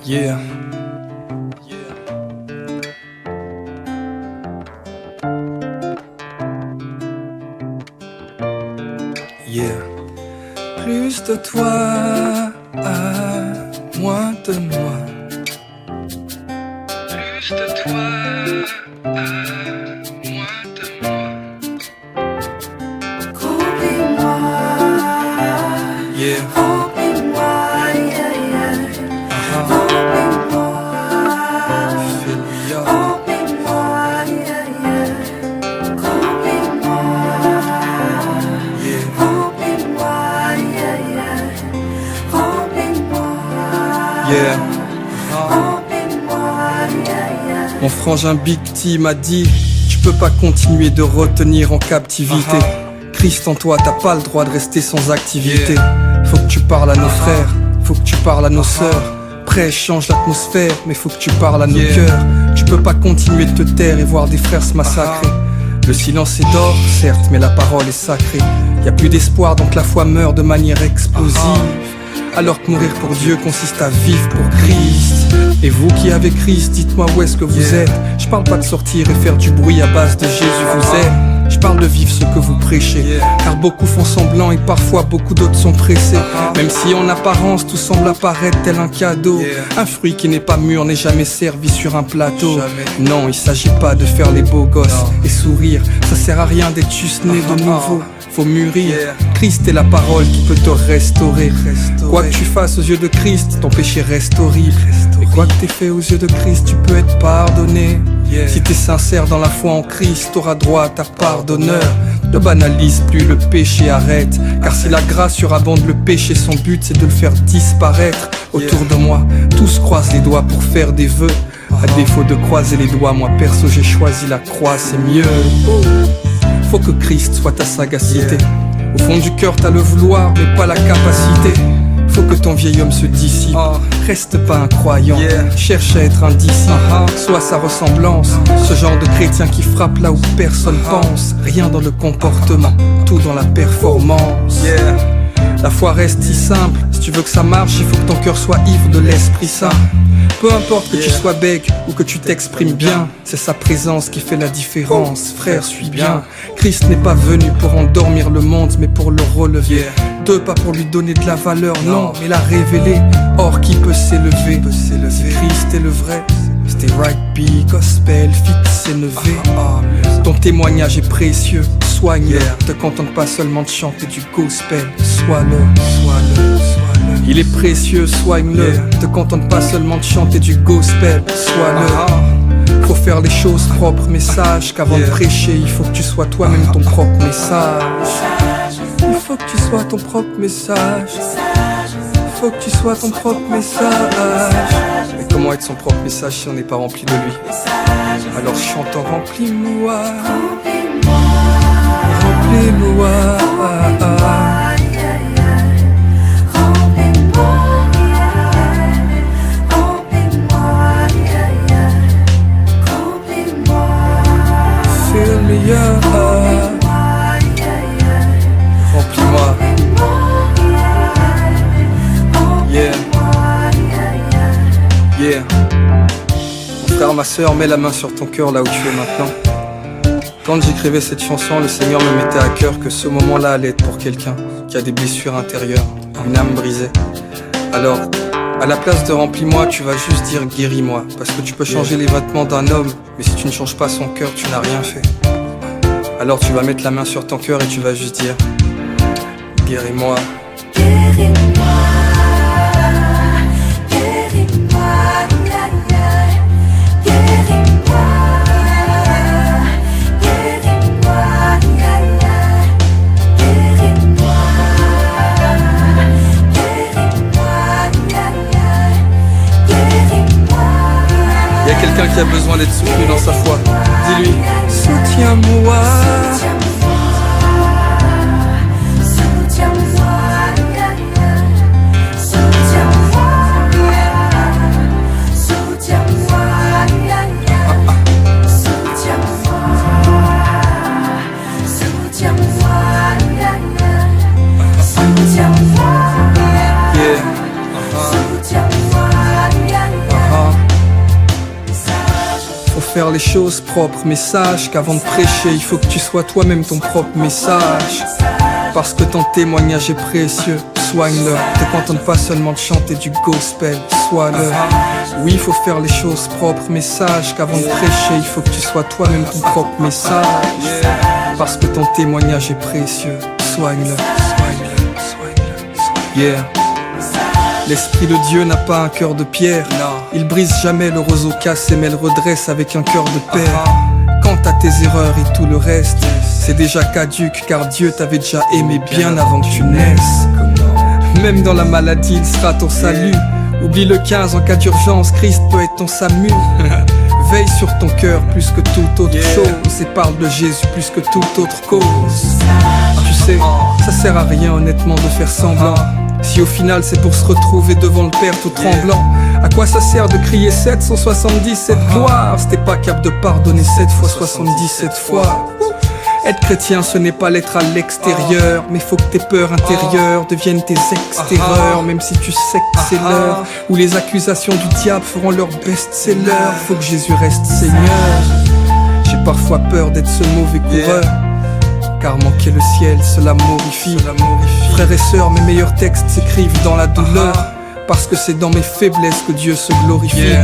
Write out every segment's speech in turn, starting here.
Yeah. Yeah. Plus de toi, moins de moi. Plus de toi, moins de moi. Remplis-moi, Yeah. remplis-moi, yeah, yeah. Remplis-moi, Fill me up. remplis-moi, yeah, yeah. Remplis-moi, Yeah. remplis-moi, yeah, yeah. Remplis-moi, Yeah. remplis-moi, yeah, yeah. Mon frangin Big T m'a dit: tu peux pas continuer de retenir en captivité. Christ en toi, t'as pas le droit de rester sans activité. Faut que tu parles à nos frères, faut que tu parles à nos sœurs. Prêche, change l'atmosphère, mais faut que tu parles à nos cœurs. Tu peux pas continuer de te taire et voir des frères se massacrer. Le silence est d'or, certes, mais la parole est sacrée. Y a plus d'espoir, donc la foi meurt de manière explosive. Alors que mourir pour Dieu consiste à vivre pour Christ. Et vous qui avez Christ, dites-moi où est-ce que vous êtes. Je parle pas de sortir et faire du bruit à base de Jésus vous aime. Je parle de vivre ce que vous prêchez. Car beaucoup font semblant et parfois beaucoup d'autres sont pressés. Même si en apparence tout semble apparaître tel un cadeau. Un fruit qui n'est pas mûr n'est jamais servi sur un plateau. Non, il s'agit pas de faire les beaux gosses et sourire. Ça sert à rien d'être juste né de nouveau. Faut mûrir. Christ est la parole qui peut te restaurer. Quoi que tu fasses aux yeux de Christ, ton péché reste horrible. Et quoi que t'aies fait aux yeux de Christ, tu peux être pardonné. Si t'es sincère dans la foi en Christ, t'auras droit à ta part d'honneur. Ne banalise plus le péché, arrête. Car si la grâce surabonde le péché, son but c'est de le faire disparaître. Autour de moi, tous croisent les doigts pour faire des vœux. À défaut de croiser les doigts, moi perso j'ai choisi la croix, c'est mieux. Faut que Christ soit ta sagacité. Au fond du cœur t'as le vouloir mais pas la capacité. Faut que ton vieil homme se dissipe. Reste pas un croyant, cherche à être un disciple. Sois sa ressemblance, ce genre de chrétien qui frappe là où personne pense. Rien dans le comportement, tout dans la performance. La foi reste si simple, si tu veux que ça marche, il faut que ton cœur soit ivre de l'Esprit Saint. Peu importe que tu sois bègue ou que tu t'exprimes bien, c'est sa présence qui fait la différence. Frère, suis bien. Christ n'est pas venu pour endormir le monde, mais pour le relever. Pas pour lui donner de la valeur, non, mais la révéler. Or, qui peut s'élever? Si Christ est le vrai, c'était right be gospel, fit s'élever. Ton témoignage est précieux, soigne-le. Te contente pas seulement de chanter du gospel, sois-le. Il est précieux, soigne-le. Te contente pas seulement de chanter du gospel, sois-le. Faut faire les choses propres, mais sache qu'avant de prêcher, il faut que tu sois toi-même ton propre message. Il faut que tu sois ton propre message. Il faut que tu sois ton propre message. Mais comment être son propre message si on n'est pas rempli de lui? Alors chantons remplis-moi, remplis-moi. Fill me up. Remplis-moi. Yeah. Mon frère, ma soeur, mets la main sur ton cœur là où tu es maintenant. Quand j'écrivais cette chanson, le Seigneur me mettait à cœur que ce moment-là allait être pour quelqu'un qui a des blessures intérieures, une âme brisée. Alors, à la place de remplis-moi, tu vas juste dire guéris-moi. Parce que tu peux changer les vêtements d'un homme, mais si tu ne changes pas son cœur, tu n'as rien fait. Alors tu vas mettre la main sur ton cœur et tu vas juste dire guéris-moi. Guéris-moi, guéris-moi, yeah, yeah. Guéris-moi, guéris-moi, yeah, yeah. Guéris-moi, guéris-moi, yeah, yeah. Guéris-moi. Il y a quelqu'un qui a besoin d'être soutenu dans sa foi. Dis-lui, soutiens-moi. faire les choses propres, mais sache qu'avant de prêcher, il faut que tu sois toi-même ton propre message. Parce que ton témoignage est précieux, soigne-le. Te contente pas seulement de chanter du gospel, sois-le. Oui, il faut faire les choses propres, mais sache qu'avant de prêcher, il faut que tu sois toi-même ton propre message. Parce que ton témoignage est précieux, soigne-le. Yeah. L'esprit de Dieu n'a pas un cœur de pierre. Il brise jamais le roseau cassé, mais le redresse avec un cœur de père. Quant à tes erreurs et tout le reste, c'est déjà caduque, car Dieu t'avait déjà aimé bien avant que tu naisses. Même dans la maladie, il sera ton salut. Oublie le 15 en cas d'urgence, Christ peut être ton Samu. Veille sur ton cœur plus que toute autre chose, et parle de Jésus plus que toute autre cause. Tu sais, ça sert à rien honnêtement de faire semblant, si au final c'est pour se retrouver devant le Père tout tremblant. À quoi ça sert de crier 777 gloires si t'es pas capable de pardonner 7 fois 77 fois? Être chrétien, ce n'est pas l'être à l'extérieur, mais faut que tes peurs intérieures deviennent tes extérieurs. Même si tu sais que c'est l'heure où les accusations du diable feront leur best-seller, faut que Jésus reste Seigneur. J'ai parfois peur d'être ce mauvais coureur, car manquer le ciel, cela morifie. Frères et sœurs, mes meilleurs textes s'écrivent dans la douleur, parce que c'est dans mes faiblesses que Dieu se glorifie.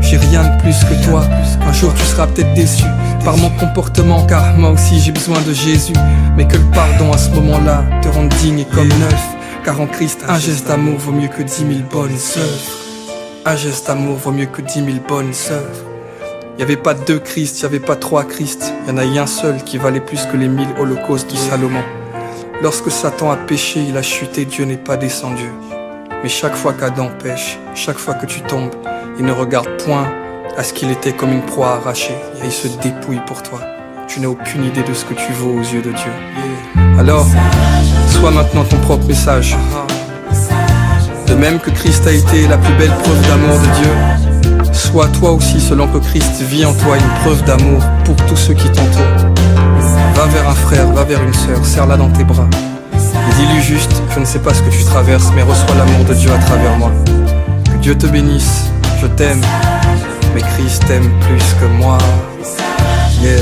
J'ai rien de plus que toi, un jour tu seras peut-être déçu par mon comportement, car moi aussi j'ai besoin de Jésus. Mais que le pardon à ce moment-là te rende digne et comme neuf, car en Christ un geste d'amour vaut mieux que 10 000 bonnes œuvres. Un geste d'amour vaut mieux que 10 000 bonnes œuvres. Y'avait pas deux Christ, y'avait pas trois Christ, y'en a un seul qui valait plus que les 1000 holocaustes de Salomon. Lorsque Satan a péché, il a chuté, Dieu n'est pas descendu. Mais chaque fois qu'Adam pêche, chaque fois que tu tombes, il ne regarde point à ce qu'il était comme une proie arrachée, et il se dépouille pour toi. Tu n'as aucune idée de ce que tu vaux aux yeux de Dieu. Alors, sois maintenant ton propre message. De même que Christ a été la plus belle preuve d'amour de Dieu, sois toi aussi, selon que Christ vit en toi, une preuve d'amour pour tous ceux qui t'entourent. Va vers un frère, va vers une sœur, serre-la dans tes bras. Et dis-lui juste, je ne sais pas ce que tu traverses, mais reçois l'amour de Dieu à travers moi. Que Dieu te bénisse, je t'aime, mais Christ t'aime plus que moi. Yeah.